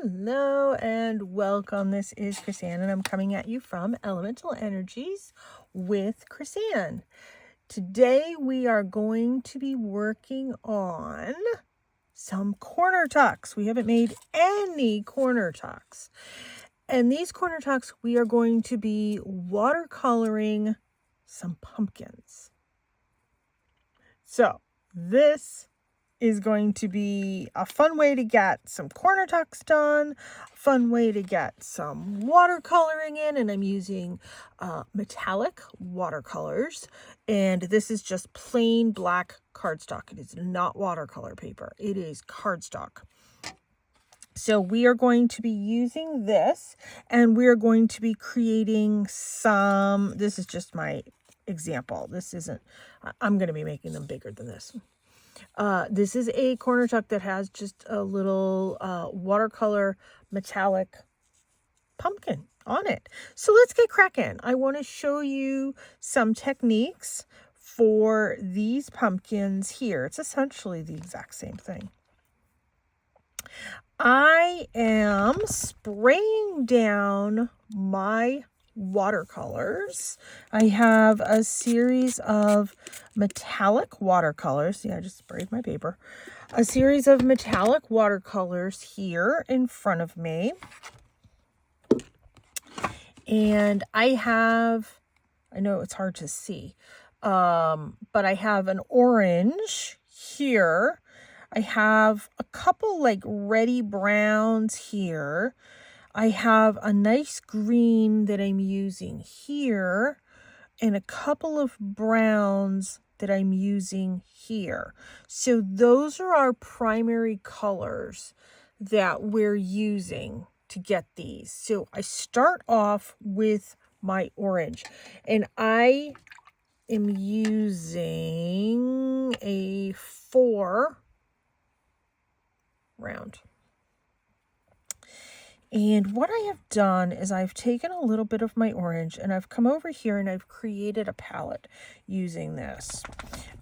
Hello and welcome. This is Chrisanne and I'm coming at you from Elemental Energies with Chrisanne. Today we are going to be working on some corner tucks. We haven't made any corner tucks. And these corner tucks we are going to be watercoloring some pumpkins. So this is going to be a fun way to get some corner tucks done, a fun way to get some watercoloring in, and I'm using metallic watercolors, and this is just plain black cardstock. It is not watercolor paper. It is cardstock. So we are going to be using this, and we are going to be creating some, this is just my example. This isn't, I'm going to be making them bigger than this. This is a corner tuck that has just a little watercolor metallic pumpkin on it. So let's get cracking. I want to show you some techniques for these pumpkins here. It's essentially the exact same thing. I am spraying down my watercolors. I have a series of metallic watercolors. Yeah, I just sprayed my paper. A series of metallic watercolors here in front of me. And I know it's hard to see, but I have an orange here. I have a couple like reddy browns here. I have a nice green that I'm using here and a couple of browns that I'm using here. So those are our primary colors that we're using to get these. So I start off with my orange, and I am using a 4 round. And what I have done is I've taken a little bit of my orange and I've come over here and I've created a palette using this.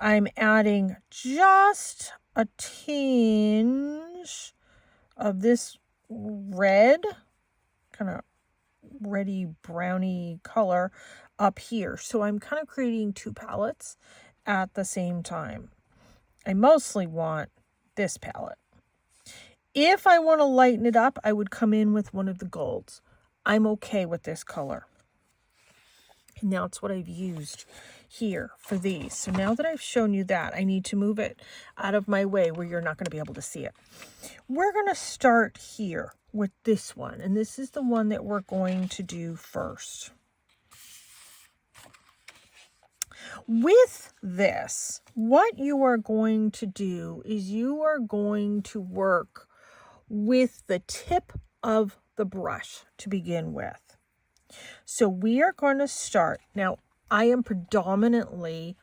I'm adding just a tinge of this red, kind of reddy browny color up here. So I'm kind of creating two palettes at the same time. I mostly want this palette. If I want to lighten it up, I would come in with one of the golds. I'm okay with this color. And now it's what I've used here for these. So now that I've shown you that, I need to move it out of my way where you're not going to be able to see it. We're going to start here with this one. And this is the one that we're going to do first. With this, what you are going to do is you are going to work with the tip of the brush to begin with. So we are going to start. Now, I am predominantly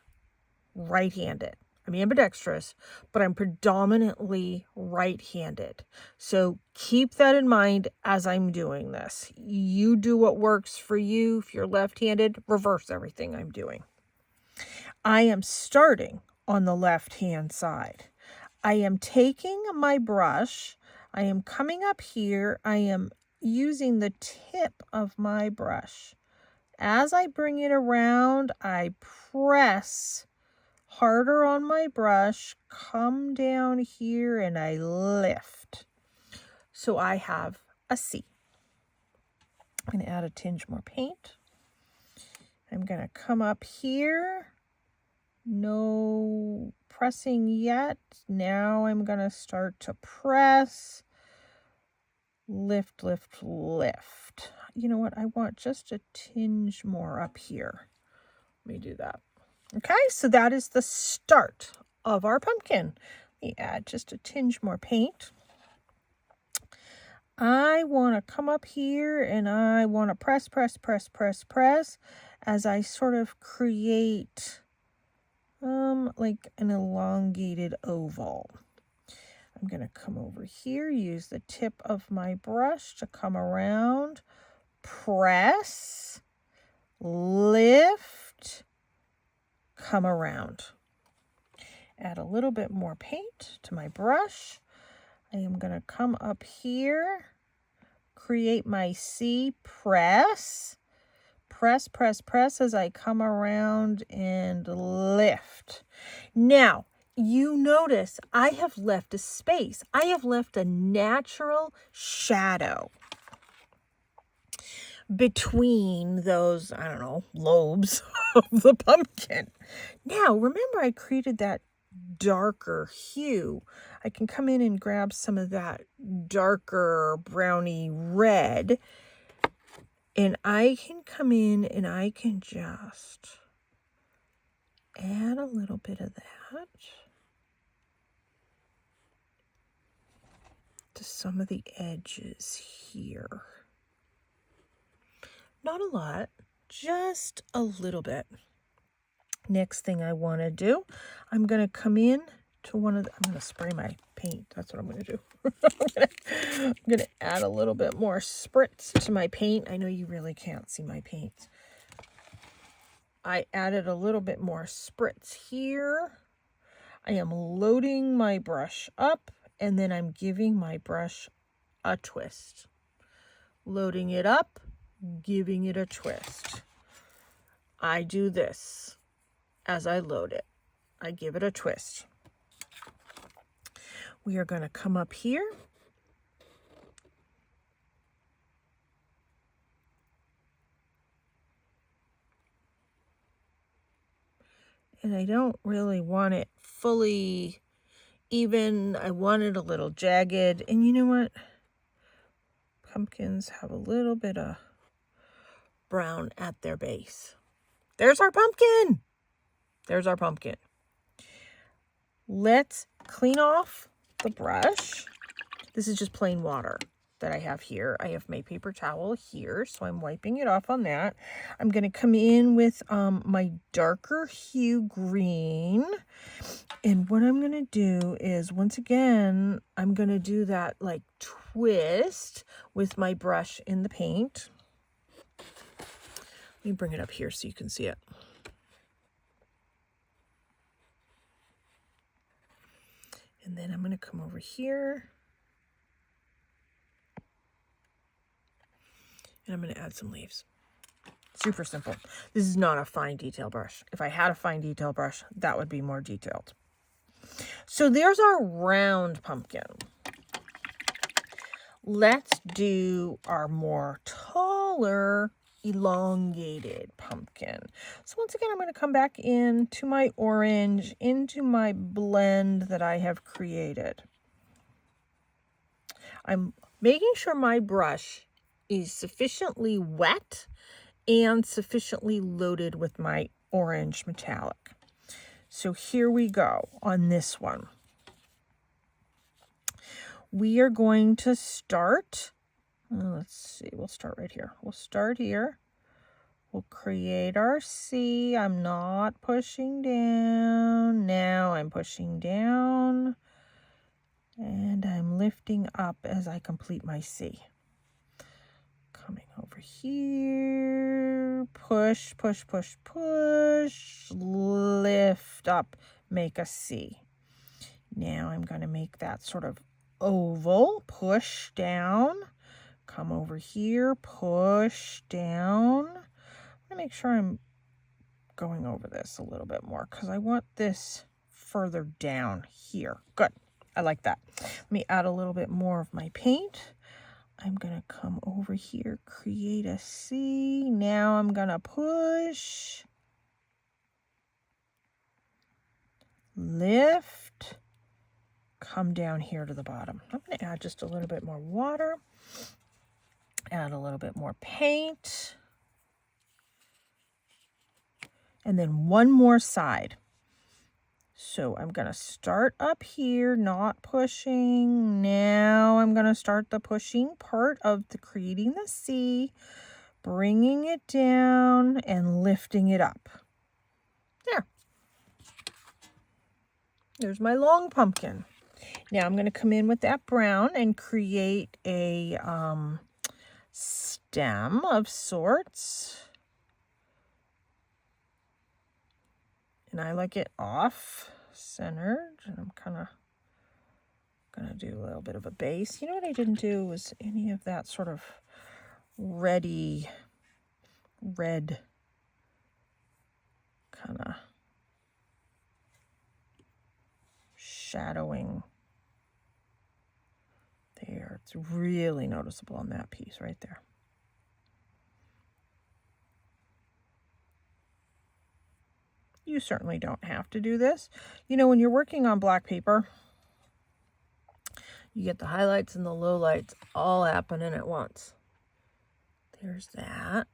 right-handed. I'm ambidextrous, but I'm predominantly right-handed. So keep that in mind as I'm doing this. You do what works for you. If you're left-handed, reverse everything I'm doing. I am starting on the left-hand side. I am taking my brush. I am coming up here. I am using the tip of my brush. As I bring it around, I press harder on my brush, come down here, and I lift. So I have a C. I'm going to add a tinge more paint. I'm going to come up here. No pressing yet. Now I'm going to start to press. Lift, lift, lift. You know what? I want just a tinge more up here. Let me do that. Okay, so that is the start of our pumpkin. Let me add just a tinge more paint. I want to come up here and I want to press, press, press, press, press as I sort of create like an elongated oval. I'm going to come over here, use the tip of my brush to come around, press, lift, come around. Add a little bit more paint to my brush. I am going to come up here create my C, press, press, press, press as I come around and lift. Now, you notice I have left a space. I have left a natural shadow between those, I don't know, lobes of the pumpkin. Now, remember I created that darker hue. I can come in and grab some of that darker browny red, and I can come in and I can just add a little bit of that to some of the edges here. Not a lot, just a little bit. Next thing I want to do, I'm going to come in to one of the, I'm going to spray my paint. That's what I'm going to do. I'm going to add a little bit more spritz to my paint. I know you really can't see my paint. I added a little bit more spritz here. I am loading my brush up, and then I'm giving my brush a twist. Loading it up, giving it a twist. I do this as I load it. I give it a twist. We are going to come up here. And I don't really want it fully even. I want it a little jagged. And you know what? Pumpkins have a little bit of brown at their base. There's our pumpkin. There's our pumpkin. Let's clean off the brush. This is just plain water that I have here. I have my paper towel here, so I'm wiping it off on that. I'm going to come in with my darker hue green. And what I'm going to do is, once again, I'm going to do that like twist with my brush in the paint. Let me bring it up here so you can see it. And then I'm going to come over here. And I'm going to add some leaves. Super simple. This is not a fine detail brush. If I had a fine detail brush, that would be more detailed. So there's our round pumpkin. Let's do our more taller, elongated pumpkin. So once again, I'm going to come back into my orange, into my blend that I have created. I'm making sure my brush is sufficiently wet and sufficiently loaded with my orange metallic. So here we go on this one. We are going to start, let's see, we'll start right here. We'll start here. We'll create our C. I'm not pushing down. Now I'm pushing down. And I'm lifting up as I complete my C. Coming over here, push, push, push, push, lift up, make a C. Now I'm going to make that sort of oval, push down, come over here, push down. I'm going to make sure I'm going over this a little bit more because I want this further down here. Good. I like that. Let me add a little bit more of my paint. I'm going to come over here, create a C. Now I'm going to push, lift, come down here to the bottom. I'm going to add just a little bit more water, add a little bit more paint, and then one more side. So I'm going to start up here, not pushing. Now I'm going to start the pushing part of the creating the C, bringing it down and lifting it up. There. There's my long pumpkin. Now I'm going to come in with that brown and create a stem of sorts. And I like it off centered, and I'm kind of going to do a little bit of a base. You know what I didn't do was any of that sort of red kind of shadowing there. It's really noticeable on that piece right there. You certainly don't have to do this. You know, when you're working on black paper, you get the highlights and the lowlights all happening at once. There's that.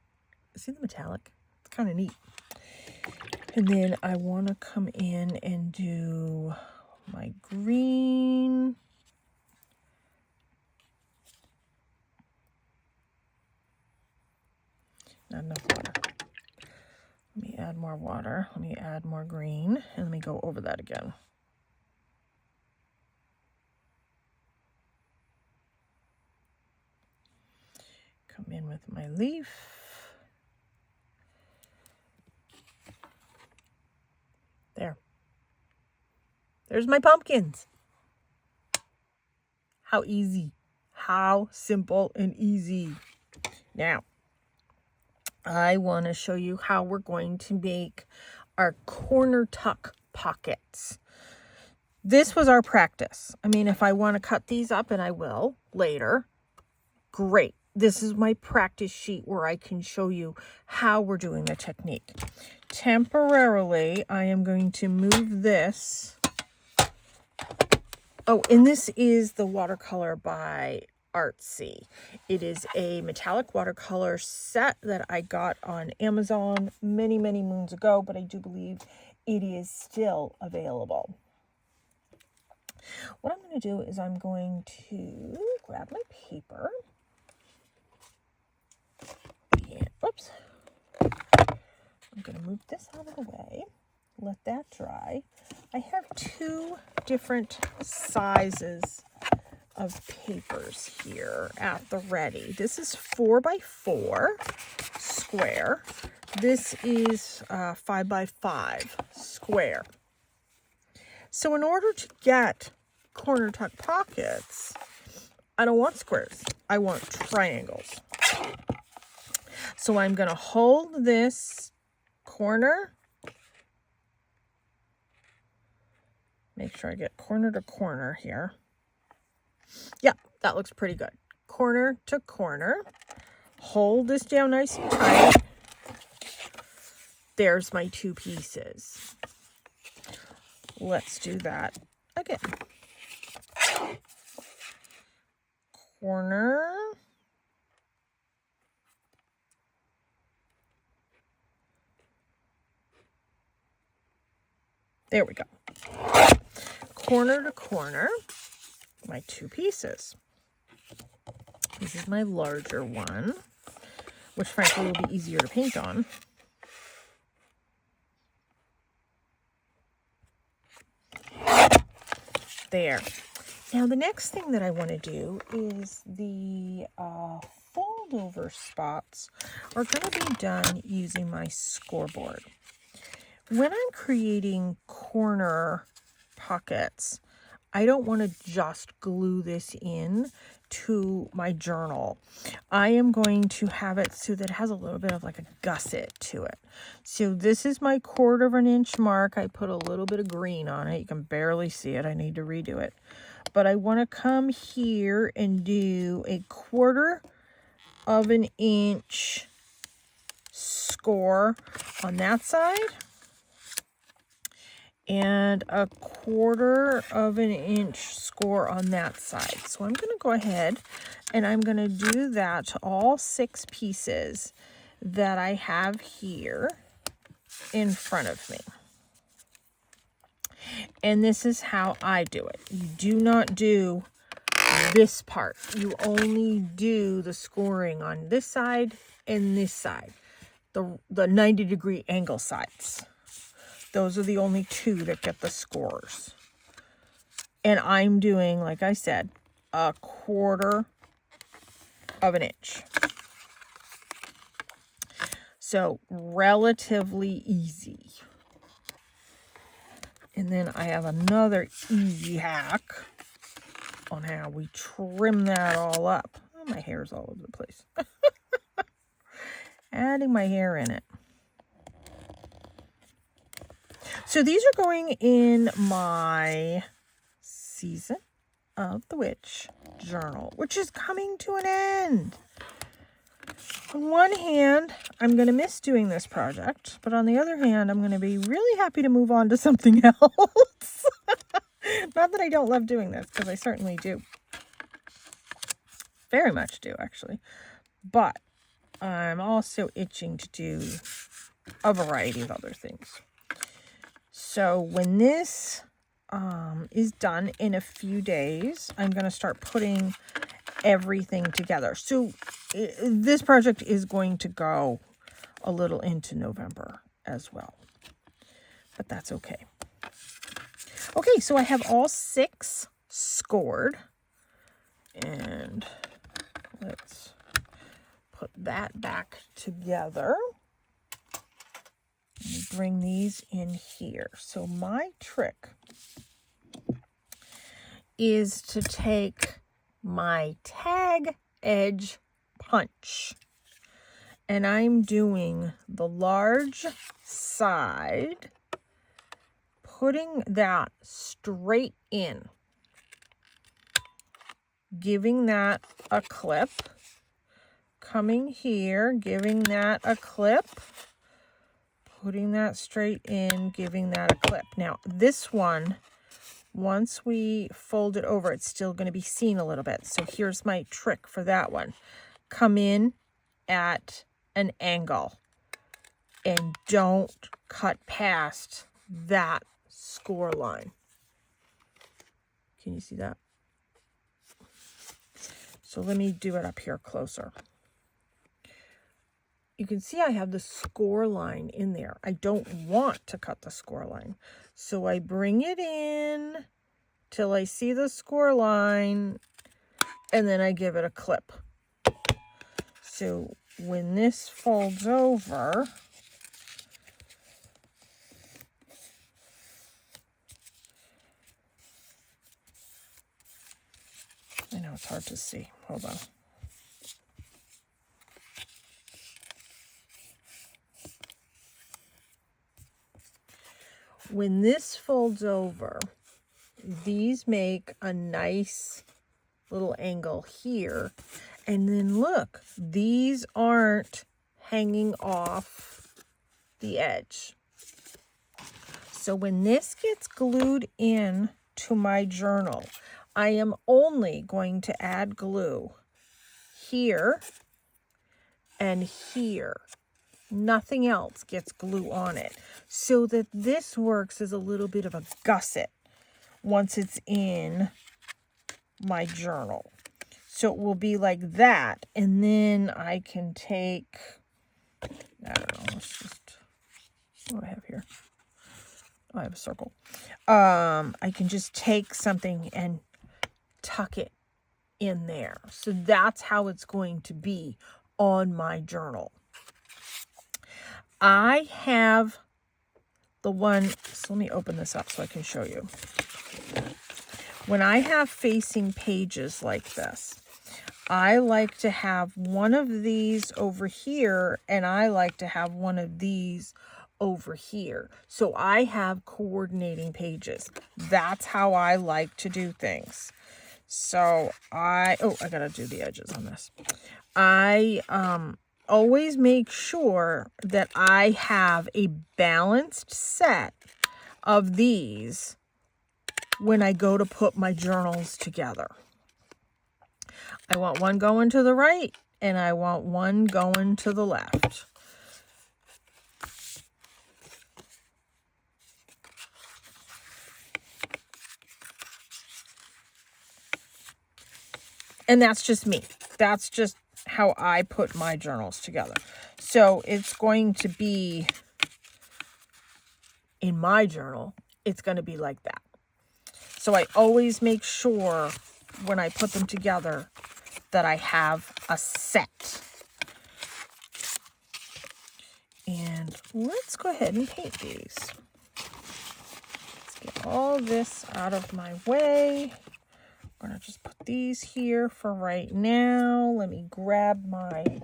See the metallic? It's kind of neat. And then I want to come in and do my green. Not enough water. Let me add more water. Let me add more green. And let me go over that again. Come in with my leaf. There. There's my pumpkins. How easy. How simple and easy. Now, I want to show you how we're going to make our corner tuck pockets. This was our practice. I mean, if I want to cut these up, and I will later, great. This is my practice sheet where I can show you how we're doing the technique. Temporarily, I am going to move this. Oh, and this is the watercolor by Artsy. It is a metallic watercolor set that I got on Amazon many, many moons ago, but I do believe it is still available. What I'm going to do is I'm going to grab my paper. And, whoops. I'm going to move this out of the way. Let that dry. I have two different sizes of papers here at the ready. This is 4x4 square. This is 5x5 square. So in order to get corner tuck pockets, I don't want squares. I want triangles. So I'm going to hold this corner. Make sure I get corner to corner here. Yeah, that looks pretty good. Corner to corner. Hold this down nice and tight. There's my two pieces. Let's do that again. Corner. There we go. Corner to corner, my two pieces. This is my larger one, which frankly will be easier to paint on. There. Now the next thing that I want to do is the fold over spots are going to be done using my scoreboard. When I'm creating corner pockets, I don't want to just glue this in to my journal. I am going to have it so that it has a little bit of like a gusset to it. So this is my 1/4 inch mark. I put a little bit of green on it. You can barely see it. I need to redo it. But I want to come here and do a 1/4 inch score on that side. And a 1/4 inch score on that side. So I'm going to go ahead and I'm going to do that to all 6 pieces that I have here in front of me. And this is how I do it. You do not do this part. You only do the scoring on this side and this side, the 90-degree angle sides. Those are the only 2 that get the scores. And I'm doing, like I said, a 1/4 inch. So relatively easy. And then I have another easy hack. on how we trim that all up. Oh, my hair's all over the place. Adding my hair in it. So these are going in my Season of the Witch journal, which is coming to an end. On one hand, I'm going to miss doing this project, but on the other hand, I'm going to be really happy to move on to something else. Not that I don't love doing this, because I certainly do. Very much do, actually. But I'm also itching to do a variety of other things. So when this is done in a few days, I'm going to start putting everything together. So this project is going to go a little into November as well, but that's okay. Okay, so I have all 6 scored, and let's put that back together. Let me bring these in here. So my trick is to take my tag edge punch, and I'm doing the large side, putting that straight in, giving that a clip, coming here, giving that a clip, putting that straight in, giving that a clip. Now this one, once we fold it over, it's still going to be seen a little bit. So here's my trick for that one. Come in at an angle and don't cut past that score line. Can you see that? So let me do it up here closer. You can see I have the score line in there. I don't want to cut the score line. So I bring it in till I see the score line, and then I give it a clip. So when this folds over, I know it's hard to see. Hold on. When this folds over, these make a nice little angle here. And then look, these aren't hanging off the edge. So when this gets glued in to my journal, I am only going to add glue here and here. Nothing else gets glue on it, so that this works as a little bit of a gusset once it's in my journal. So it will be like that, and then I can take, I don't know, let's just, what do I have here? Oh, I have a circle. I can just take something and tuck it in there. So that's how it's going to be on my journal. I have the one, so let me open this up so I can show you. When I have facing pages like this, I like to have one of these over here, and I like to have one of these over here. So I have coordinating pages. That's how I like to do things. So I gotta do the edges on this. I always make sure that I have a balanced set of these when I go to put my journals together. I want one going to the right, and I want one going to the left. And that's just me. That's just how I put my journals together. So it's going to be, in my journal, it's going to be like that. So I always make sure when I put them together that I have a set. And let's go ahead and paint these. Let's get all this out of my way. I'm going to just put these here for right now. Let me grab my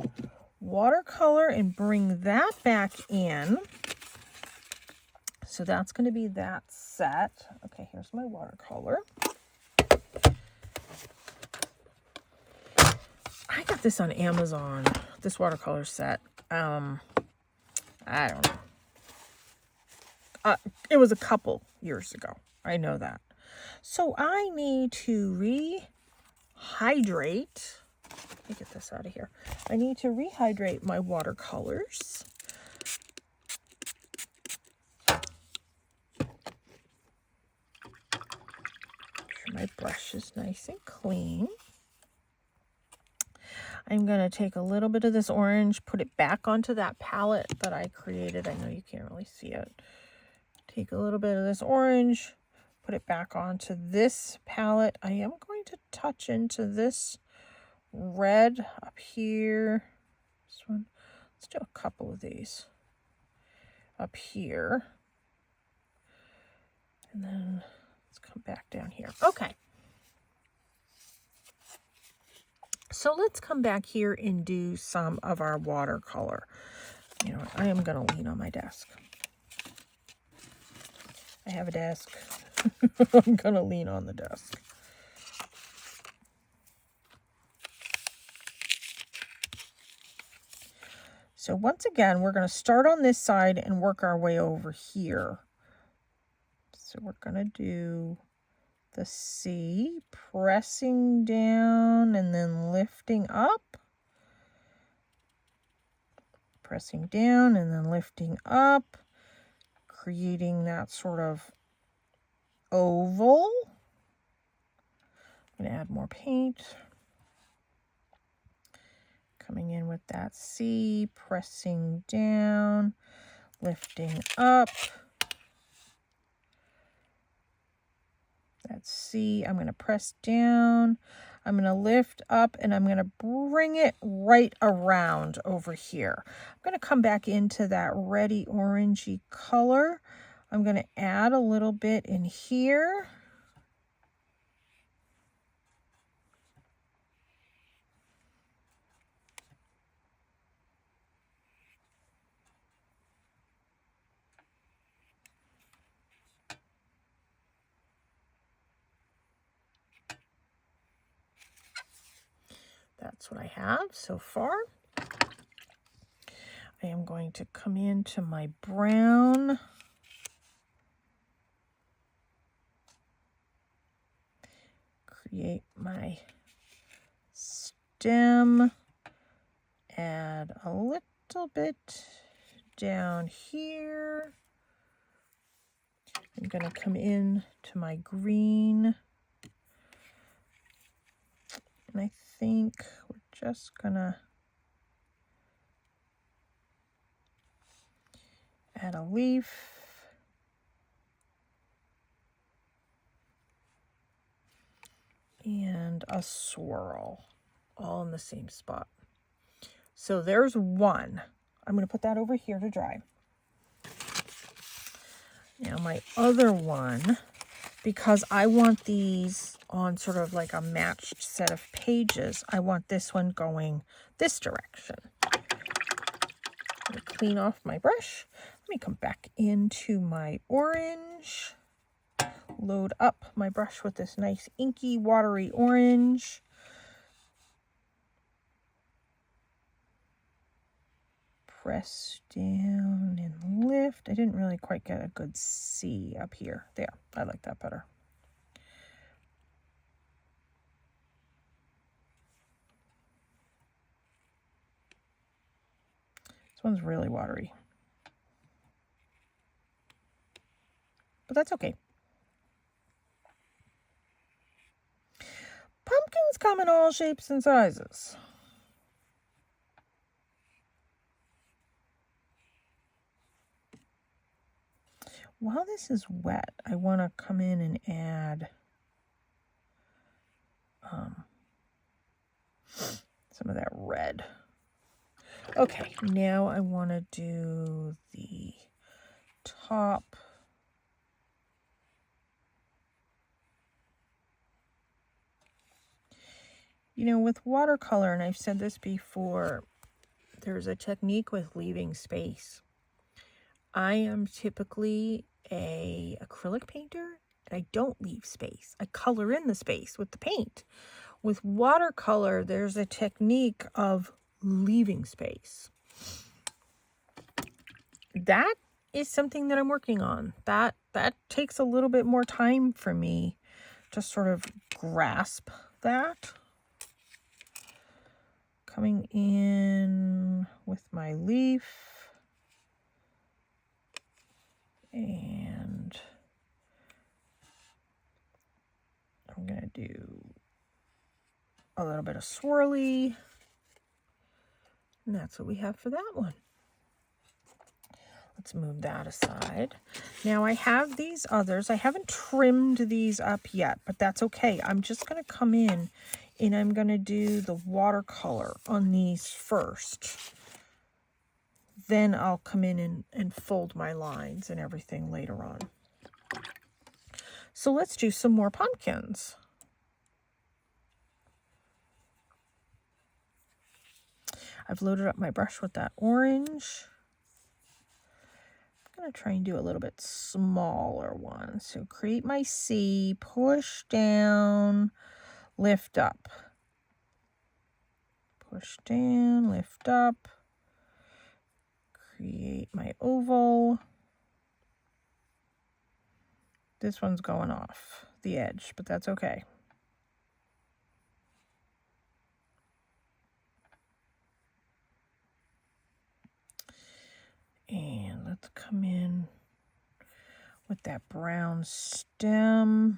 watercolor and bring that back in. So that's going to be that set. Okay, here's my watercolor. I got this on Amazon, this watercolor set. I don't know. It was a couple years ago. I know that. So I need to rehydrate. Let me get this out of here. I need to rehydrate my watercolors. Make sure my brush is nice and clean. I'm going to take a little bit of this orange, put it back onto that palette that I created. I know you can't really see it. Take a little bit of this orange, put it back onto this palette. I am going to touch into this red up here. This one. Let's do a couple of these up here. And then let's come back down here. Okay. So let's come back here and do some of our watercolor. You know, I am going to lean on my desk. I have a desk. I'm going to lean on the desk. So once again, we're going to start on this side and work our way over here. So we're going to do the C, pressing down and then lifting up. Pressing down and then lifting up, creating that sort of oval. I'm going to add more paint. Coming in with that C, pressing down, lifting up. That C, I'm going to press down. I'm going to lift up and I'm going to bring it right around over here. I'm going to come back into that reddy orangey color. I'm going to add a little bit in here. That's what I have so far. I am going to come into my brown. Create my stem. Add a little bit down here. I'm going to come in to my green. And I think we're just going to add a leaf. And a swirl, all in the same spot. So there's one. I'm going to put that over here to dry. Now my other one, because I want these on sort of like a matched set of pages, I want this one going this direction. I'm going to clean off my brush. Let me come back into my orange. Load up my brush with this nice inky, watery orange. Press down and lift. I didn't really quite get a good C up here. There, I like that better. This one's really watery. But that's okay. Pumpkins come in all shapes and sizes. While this is wet, I want to come in and add some of that red. Okay, now I want to do the top. You know, with watercolor, and I've said this before, there's a technique with leaving space. I am typically a acrylic painter, and I don't leave space. I color in the space with the paint. With watercolor, there's a technique of leaving space. That is something that I'm working on. That takes a little bit more time for me to sort of grasp that. Coming in with my leaf, and I'm going to do a little bit of swirly, and that's what we have for that one. Let's move that aside. Now I have these others. I haven't trimmed these up yet, but that's okay. I'm just going to come in and I'm going to do the watercolor on these first. Then I'll come in and fold my lines and everything later on. So let's do some more pumpkins. I've loaded up my brush with that orange. I'm going to try and do a little bit smaller one. So create my C, push down, lift up. Push down, lift up. Create my oval. This one's going off the edge, but that's okay. And let's come in with that brown stem.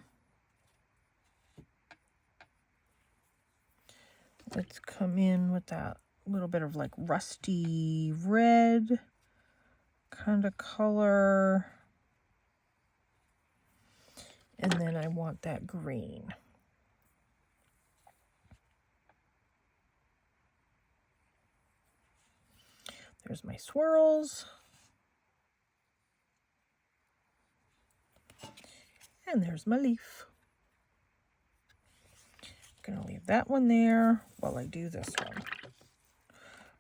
Let's come in with that little bit of like rusty red kind of color. And then I want that green. There's my swirls. And there's my leaf. I'm going to leave that one there while I do this one.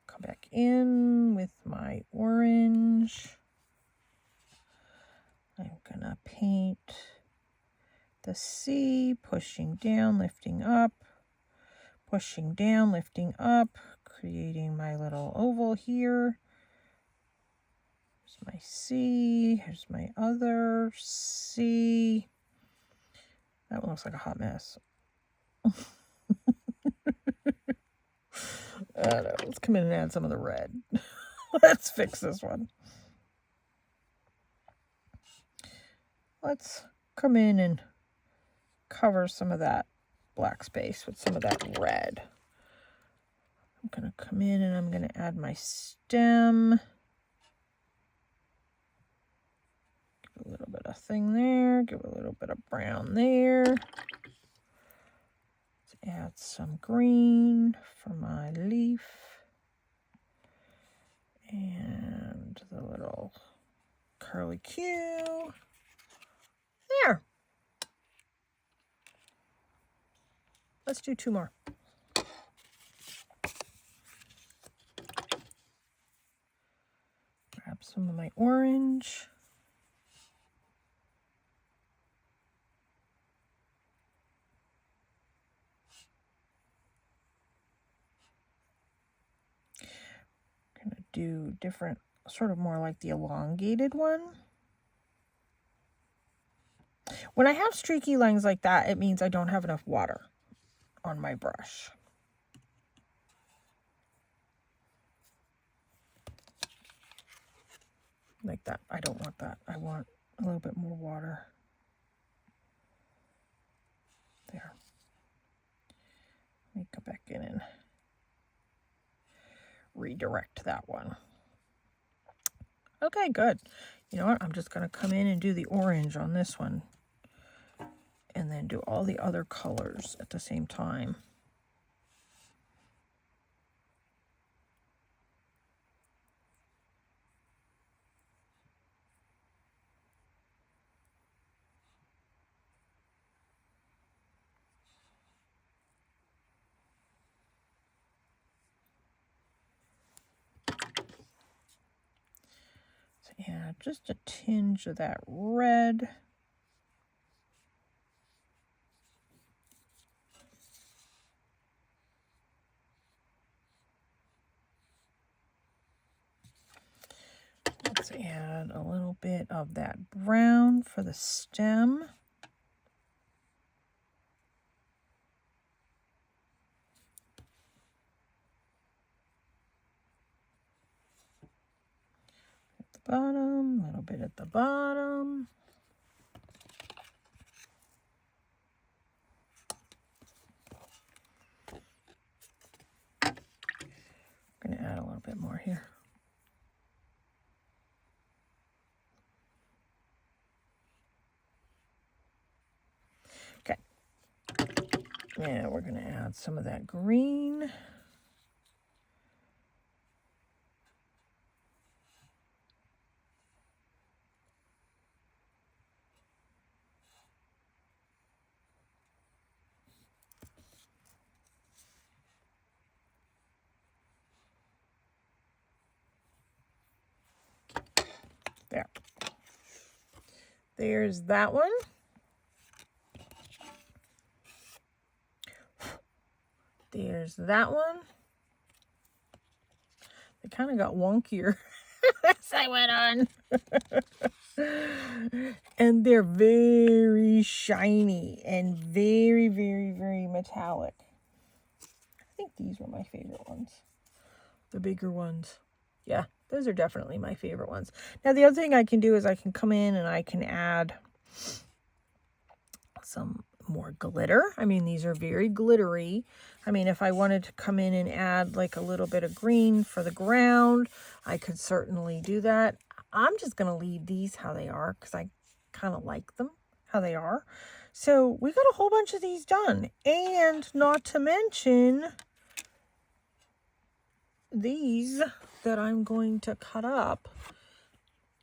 Come back in with my orange. I'm going to paint the C, pushing down, lifting up, pushing down, lifting up, creating my little oval here. Here's my C, here's my other C. That one looks like a hot mess. Let's come in and add some of the red. Let's fix this one. Let's come in and cover some of that black space with some of that red. I'm going to come in and I'm going to add my stem. Give a little bit of thing there. Give a little bit of brown there. Let's add some green for my leaf. And the little curly Q. There. Let's do two more. Grab some of my orange. I'm going to do different, sort of more like the elongated one. When I have streaky lines like that, it means I don't have enough water on my brush. Like that. I don't want that. I want a little bit more water. There. Let me go back in and redirect that one. Okay, good. You know what? I'm just going to come in and do the orange on this one. And then do all the other colors at the same time. add just a tinge of that red. Let's add a little bit of that brown for the stem. At the bottom, a little bit at the bottom. I'm going to add a little bit more here. Okay. Yeah, we're going to add some of that green. There. There's that one. There's that one. They kind of got wonkier as I went on. And they're very shiny and very, very, very metallic. I think these were my favorite ones. The bigger ones. Yeah, those are definitely my favorite ones. Now, the other thing I can do is I can come in and I can add some more glitter. I mean, these are very glittery. I mean, if I wanted to come in and add like a little bit of green for the ground, I could certainly do that. I'm just going to leave these how they are because I kind of like them how they are. So we got a whole bunch of these done. And not to mention these that I'm going to cut up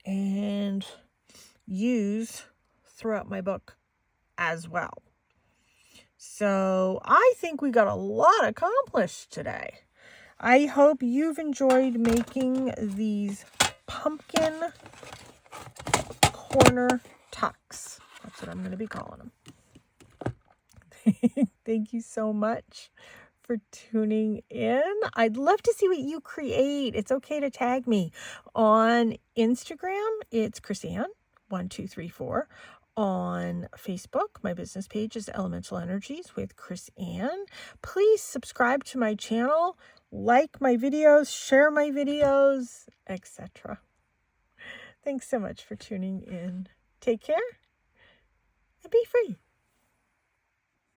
and use throughout my book as well. So I think we got a lot accomplished today. I hope you've enjoyed making these pumpkin corner tucks. That's what I'm going to be calling them. Thank you so much for tuning in. I'd love to see what you create. It's okay to tag me on Instagram. It's KrisAnne1234. On Facebook, my business page is Elemental Energies with Chris Ann. Please subscribe to my channel, like my videos, share my videos, etc. Thanks so much for tuning in. Take care and be free.